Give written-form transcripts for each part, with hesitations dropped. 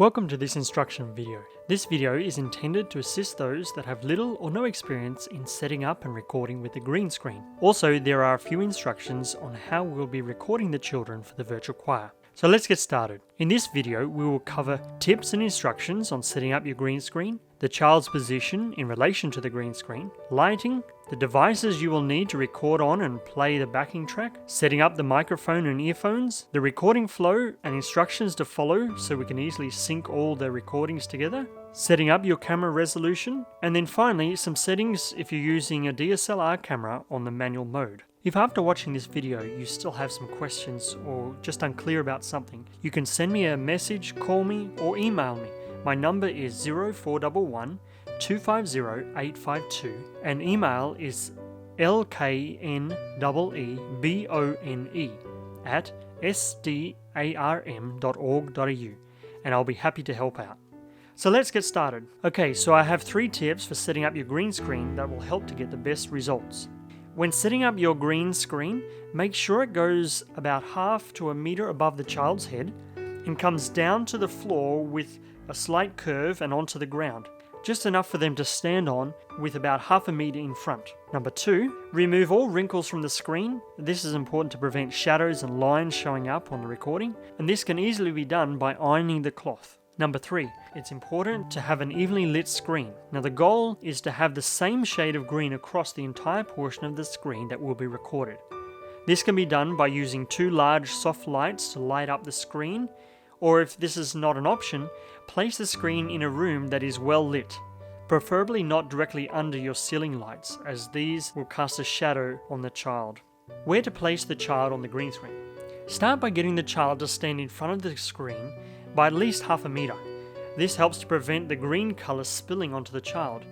Welcome to this instruction video. This video is intended to assist those that have little or no experience in setting up and recording with the green screen. Also, there are a few instructions on how we'll be recording the children for the virtual choir. So let's get started. In this video, we will cover tips and instructions on setting up your green screen, the child's position in relation to the green screen, lighting, the devices you will need to record on and play the backing track, setting up the microphone and earphones, the recording flow and instructions to follow so we can easily sync all the recordings together, setting up your camera resolution, and then finally some settings if you're using a DSLR camera on the manual mode. If after watching this video you still have some questions or just unclear about something, you can send me a message, call me, or email me. My number is 0411 250 852 and email is lknebone@sdarm.org.au and I'll be happy to help out. So let's get started. Okay, so I have 3 tips for setting up your green screen that will help to get the best results. When setting up your green screen, make sure it goes about half to a meter above the child's head and comes down to the floor with a slight curve and onto the ground, just enough for them to stand on with about half a meter in front. Number 2, remove all wrinkles from the screen. This is important to prevent shadows and lines showing up on the recording, and this can easily be done by ironing the cloth. Number 3, it's important to have an evenly lit screen. Now the goal is to have the same shade of green across the entire portion of the screen that will be recorded. This can be done by using 2 large soft lights to light up the screen, or if this is not an option, place the screen in a room that is well lit, preferably not directly under your ceiling lights, as these will cast a shadow on the child. Where to place the child on the green screen? Start by getting the child to stand in front of the screen by at least half a meter. This helps to prevent the green colour spilling onto the child,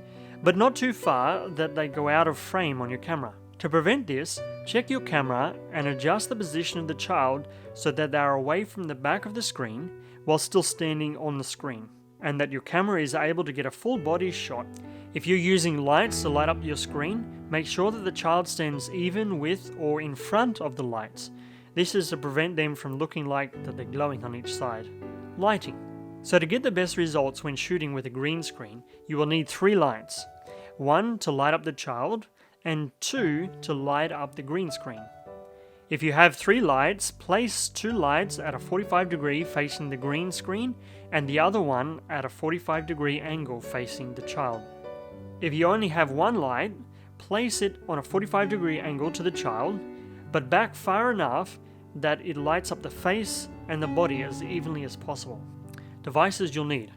but not too far that they go out of frame on your camera. To prevent this, check your camera and adjust the position of the child so that they are away from the back of the screen while still standing on the screen, and that your camera is able to get a full body shot. If you're using lights to light up your screen, make sure that the child stands even with or in front of the lights. This is to prevent them from looking like that they're glowing on each side. Lighting. So to get the best results when shooting with a green screen, you will need 3 lights. 1 to light up the child, and 2 to light up the green screen. If you have 3 lights, place 2 lights at a 45 degree facing the green screen and the other one at a 45 degree angle facing the child. If you only have 1 light, place it on a 45 degree angle to the child, but back far enough that it lights up the face and the body as evenly as possible. Devices you'll need.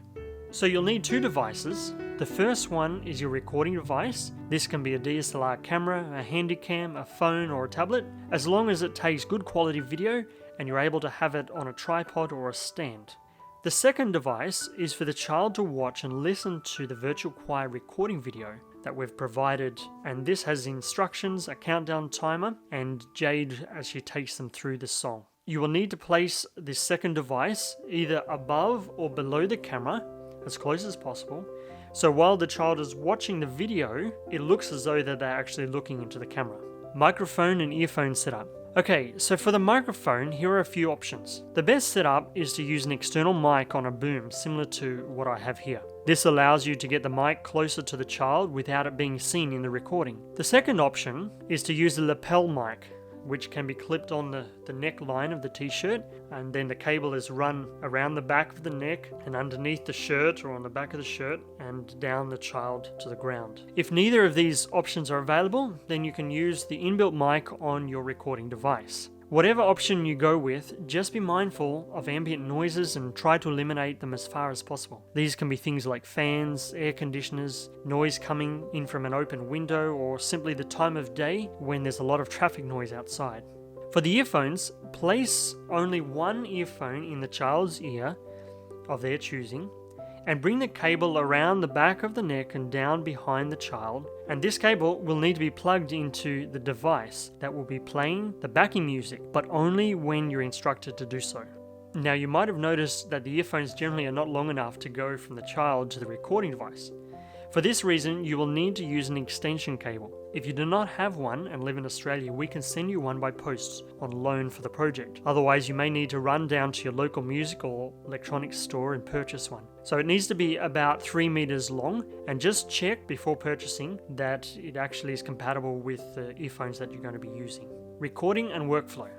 So you'll need 2 devices. The first one is your recording device. This can be a DSLR camera, a Handycam, a phone or a tablet, as long as it takes good quality video and you're able to have it on a tripod or a stand. The second device is for the child to watch and listen to the virtual choir recording video that we've provided, and this has instructions, a countdown timer, and Jade as she takes them through the song. You will need to place this second device either above or below the camera, as close as possible, so while the child is watching the video, it looks as though that they're actually looking into the camera. Microphone and earphone setup. Okay, so for the microphone, here are a few options. The best setup is to use an external mic on a boom, similar to what I have here. This allows you to get the mic closer to the child without it being seen in the recording. The second option is to use the lapel mic, which can be clipped on the neckline of the t-shirt, and then the cable is run around the back of the neck and underneath the shirt or on the back of the shirt and down the child to the ground. If neither of these options are available, then you can use the inbuilt mic on your recording device. Whatever option you go with, just be mindful of ambient noises and try to eliminate them as far as possible. These can be things like fans, air conditioners, noise coming in from an open window, or simply the time of day when there's a lot of traffic noise outside. For the earphones, place only 1 earphone in the child's ear of their choosing, and bring the cable around the back of the neck and down behind the child, and this cable will need to be plugged into the device that will be playing the backing music, but only when you're instructed to do so. Now you might have noticed that the earphones generally are not long enough to go from the child to the recording device. For this reason, you will need to use an extension cable. If you do not have one and live in Australia, we can send you one by post on loan for the project. Otherwise, you may need to run down to your local music or electronics store and purchase one. So it needs to be about 3 meters long, and just check before purchasing that it actually is compatible with the earphones that you're going to be using. Recording and workflow.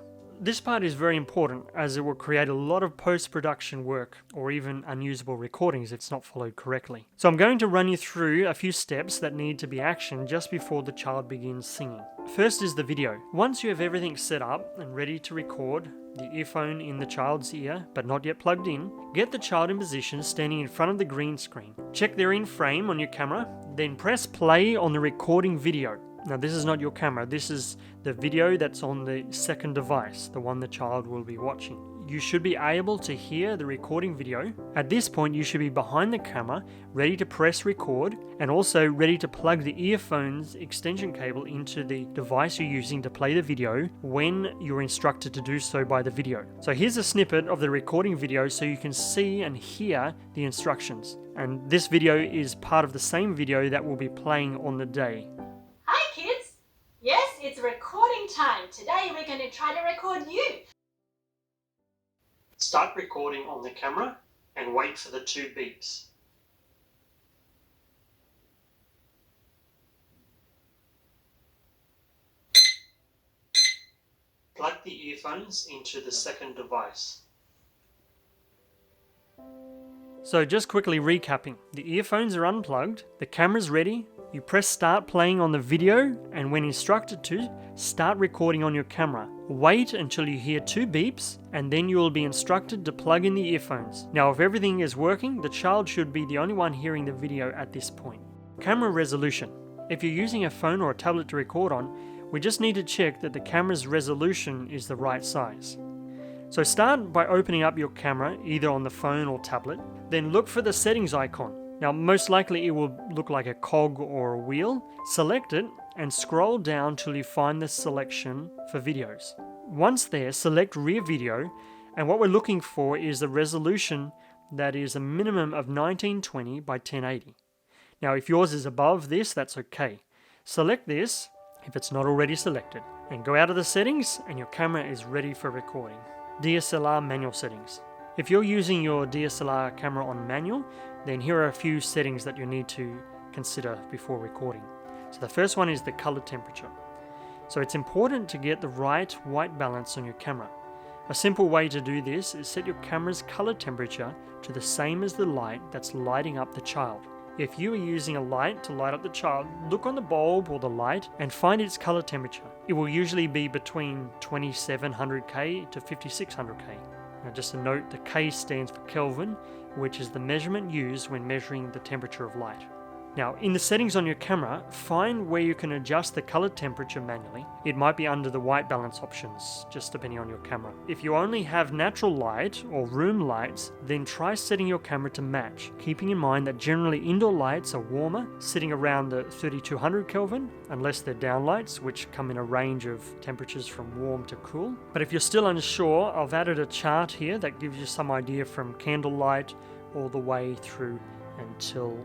This part is very important as it will create a lot of post-production work or even unusable recordings if it's not followed correctly. So I'm going to run you through a few steps that need to be actioned just before the child begins singing. First is the video. Once you have everything set up and ready to record, the earphone in the child's ear but not yet plugged in, get the child in position standing in front of the green screen. Check they're in frame on your camera, then press play on the recording video. Now this is not your camera, this is the video that's on the second device, the one the child will be watching. You should be able to hear the recording video. At this point you should be behind the camera, ready to press record, and also ready to plug the earphones extension cable into the device you're using to play the video when you're instructed to do so by the video. So here's a snippet of the recording video so you can see and hear the instructions. And this video is part of the same video that will be playing on the day. Hi kids! Yes, it's recording time. Today we're going to try to record you. Start recording on the camera and wait for the 2 beeps. Plug the earphones into the second device. So just quickly recapping, the earphones are unplugged, the camera's ready, you press start playing on the video, and when instructed to, start recording on your camera. Wait until you hear 2 beeps, and then you will be instructed to plug in the earphones. Now if everything is working, the child should be the only one hearing the video at this point. Camera resolution. If you're using a phone or a tablet to record on, we just need to check that the camera's resolution is the right size. So start by opening up your camera, either on the phone or tablet, then look for the settings icon. Now most likely it will look like a cog or a wheel. Select it and scroll down till you find the selection for videos. Once there, select rear video, and what we're looking for is the resolution that is a minimum of 1920 by 1080. Now if yours is above this, that's okay. Select this if it's not already selected, and go out of the settings and your camera is ready for recording. DSLR manual settings. If you're using your DSLR camera on manual, then here are a few settings that you need to consider before recording. So the first one is the color temperature. So it's important to get the right white balance on your camera. A simple way to do this is set your camera's color temperature to the same as the light that's lighting up the child. If you are using a light to light up the child, look on the bulb or the light and find its color temperature. It will usually be between 2700K to 5600K. Now just a note, the K stands for Kelvin, which is the measurement used when measuring the temperature of light. Now, in the settings on your camera, find where you can adjust the color temperature manually. It might be under the white balance options, just depending on your camera. If you only have natural light or room lights, then try setting your camera to match, keeping in mind that generally indoor lights are warmer, sitting around the 3200 Kelvin, unless they're downlights, which come in a range of temperatures from warm to cool. But if you're still unsure, I've added a chart here that gives you some idea from candlelight all the way through until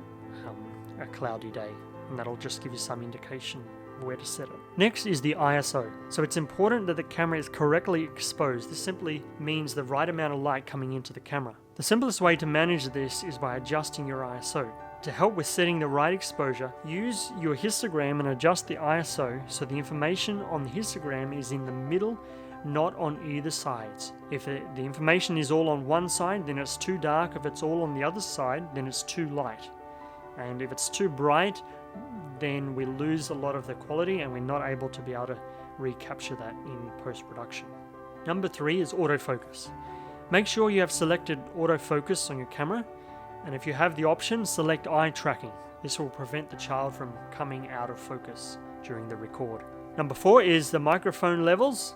a cloudy day, and that'll just give you some indication where to set it. Next is the ISO. So it's important that the camera is correctly exposed. This simply means the right amount of light coming into the camera. The simplest way to manage this is by adjusting your ISO. To help with setting the right exposure, use your histogram and adjust the ISO so the information on the histogram is in the middle, not on either sides. If the information is all on one side, then it's too dark. If it's all on the other side, then it's too light. And if it's too bright, then we lose a lot of the quality and we're not able to be able to recapture that in post-production. Number 3 is autofocus. Make sure you have selected autofocus on your camera, and if you have the option, select eye tracking. This will prevent the child from coming out of focus during the record. Number 4 is the microphone levels.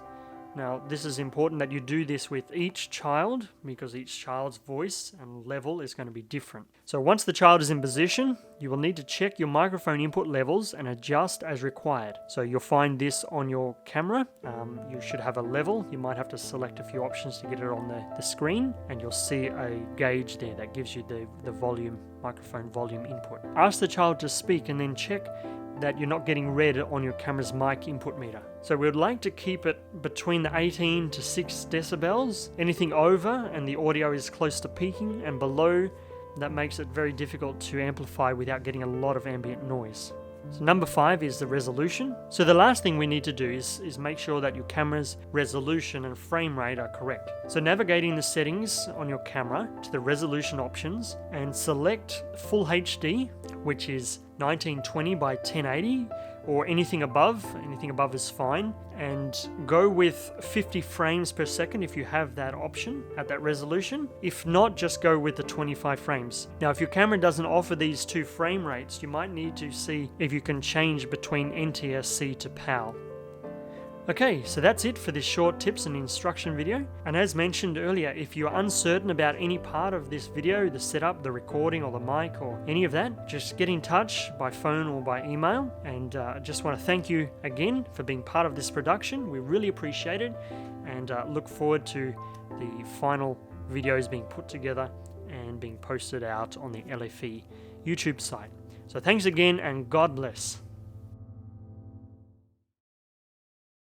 Now, this is important that you do this with each child because each child's voice and level is going to be different. So once the child is in position, you will need to check your microphone input levels and adjust as required. So you'll find this on your camera. You should have a level. You might have to select a few options to get it on the screen, and you'll see a gauge there that gives you the volume, microphone volume input. Ask the child to speak and then check that you're not getting red on your camera's mic input meter. So we would like to keep it between the 18 to 6 decibels. Anything over and the audio is close to peaking, and below, that makes it very difficult to amplify without getting a lot of ambient noise. So number 5 is the resolution. So the last thing we need to do is make sure that your camera's resolution and frame rate are correct. So navigating the settings on your camera to the resolution options and select Full HD, which is 1920 by 1080, or anything above is fine, and go with 50 frames per second if you have that option at that resolution. If not, just go with the 25 frames. Now, if your camera doesn't offer these 2 frame rates, you might need to see if you can change between NTSC to PAL. Okay, so that's it for this short tips and instruction video. And as mentioned earlier, if you're uncertain about any part of this video, the setup, the recording, or the mic, or any of that, just get in touch by phone or by email. And I just want to thank you again for being part of this production. We really appreciate it, and look forward to the final videos being put together and being posted out on the LFE YouTube site. So thanks again, and God bless.